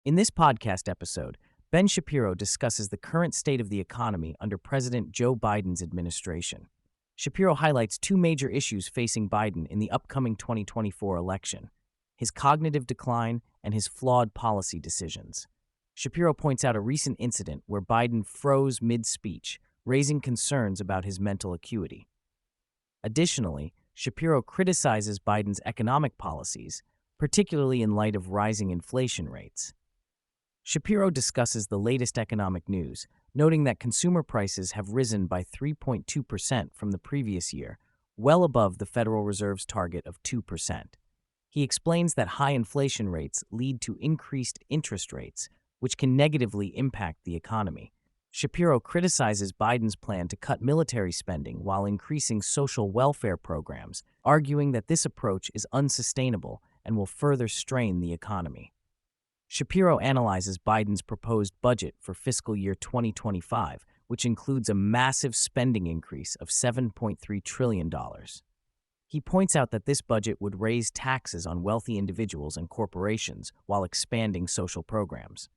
In this podcast episode, Ben Shapiro discusses the current state of the economy under President Joe Biden's administration. Shapiro highlights two major issues facing Biden in the upcoming 2024 election: his cognitive decline and his flawed policy decisions. Shapiro points out a recent incident where Biden froze mid-speech, raising concerns about his mental acuity. Additionally, Shapiro criticizes Biden's economic policies, particularly in light of rising inflation rates. Shapiro discusses the latest economic news, noting that consumer prices have risen by 3.2% from the previous year, well above the Federal Reserve's target of 2%. He explains that high inflation rates lead to increased interest rates, which can negatively impact the economy. Shapiro criticizes Biden's plan to cut military spending while increasing social welfare programs, arguing that this approach is unsustainable and will further strain the economy. Shapiro analyzes Biden's proposed budget for fiscal year 2025, which includes a massive spending increase of $7.3 trillion. He points out that this budget would raise taxes on wealthy individuals and corporations while expanding social programs.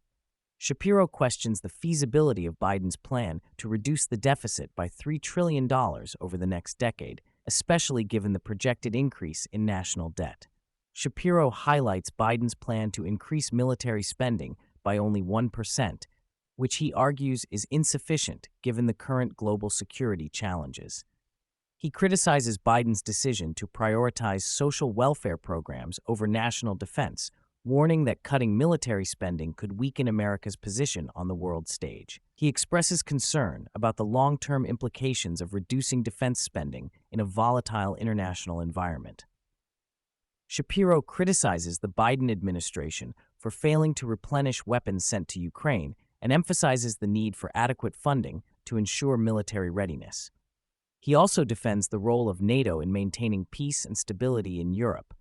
Shapiro questions the feasibility of Biden's plan to reduce the deficit by $3 trillion over the next decade, especially given the projected increase in national debt. Shapiro highlights Biden's plan to increase military spending by only 1%, which he argues is insufficient given the current global security challenges. He criticizes Biden's decision to prioritize social welfare programs over national defense, warning that cutting military spending could weaken America's position on the world stage. He expresses concern about the long-term implications of reducing defense spending in a volatile international environment. Shapiro criticizes the Biden administration for failing to replenish weapons sent to Ukraine and emphasizes the need for adequate funding to ensure military readiness. He also defends the role of NATO in maintaining peace and stability in Europe,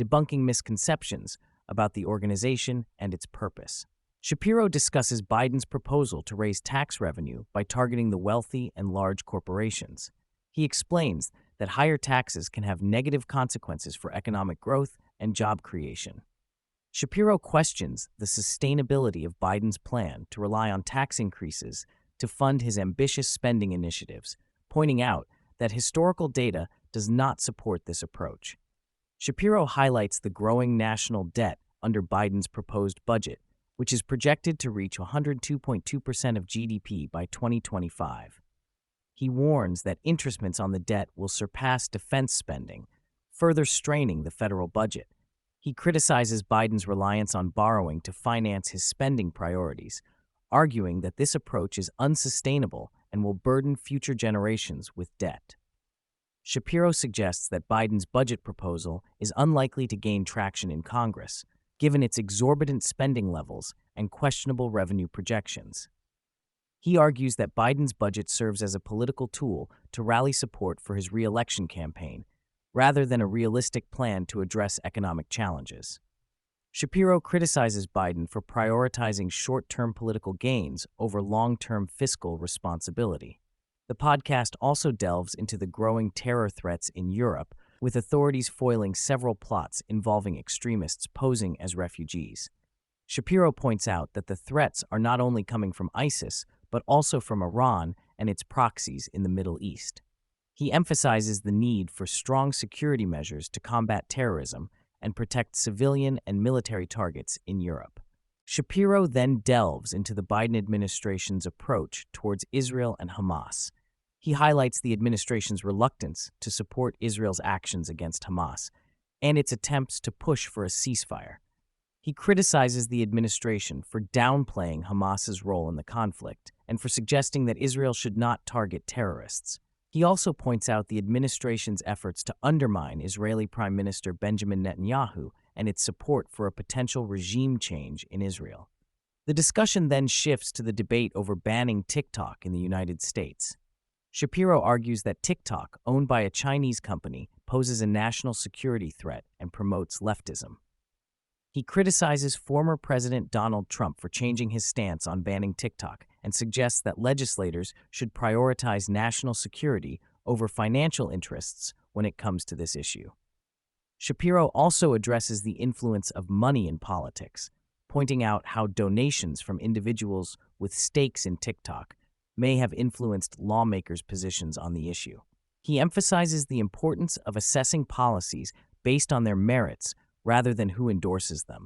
debunking misconceptions about the organization and its purpose. Shapiro discusses Biden's proposal to raise tax revenue by targeting the wealthy and large corporations. He explains that higher taxes can have negative consequences for economic growth and job creation. Shapiro questions the sustainability of Biden's plan to rely on tax increases to fund his ambitious spending initiatives, pointing out that historical data does not support this approach. Shapiro highlights the growing national debt under Biden's proposed budget, which is projected to reach 102.2% of GDP by 2025. He warns that interestments on the debt will surpass defense spending, further straining the federal budget. He criticizes Biden's reliance on borrowing to finance his spending priorities, arguing that this approach is unsustainable and will burden future generations with debt. Shapiro suggests that Biden's budget proposal is unlikely to gain traction in Congress, given its exorbitant spending levels and questionable revenue projections. He argues that Biden's budget serves as a political tool to rally support for his re-election campaign, rather than a realistic plan to address economic challenges. Shapiro criticizes Biden for prioritizing short-term political gains over long-term fiscal responsibility. The podcast also delves into the growing terror threats in Europe, with authorities foiling several plots involving extremists posing as refugees. Shapiro points out that the threats are not only coming from ISIS, but also from Iran and its proxies in the Middle East. He emphasizes the need for strong security measures to combat terrorism and protect civilian and military targets in Europe. Shapiro then delves into the Biden administration's approach towards Israel and Hamas. He highlights the administration's reluctance to support Israel's actions against Hamas and its attempts to push for a ceasefire. He criticizes the administration for downplaying Hamas's role in the conflict and for suggesting that Israel should not target terrorists. He also points out the administration's efforts to undermine Israeli Prime Minister Benjamin Netanyahu and its support for a potential regime change in Israel. The discussion then shifts to the debate over banning TikTok in the United States. Shapiro argues that TikTok, owned by a Chinese company, poses a national security threat and promotes leftism. He criticizes former President Donald Trump for changing his stance on banning TikTok and suggests that legislators should prioritize national security over financial interests when it comes to this issue. Shapiro also addresses the influence of money in politics, pointing out how donations from individuals with stakes in TikTok may have influenced lawmakers' positions on the issue. He emphasizes the importance of assessing policies based on their merits rather than who endorses them.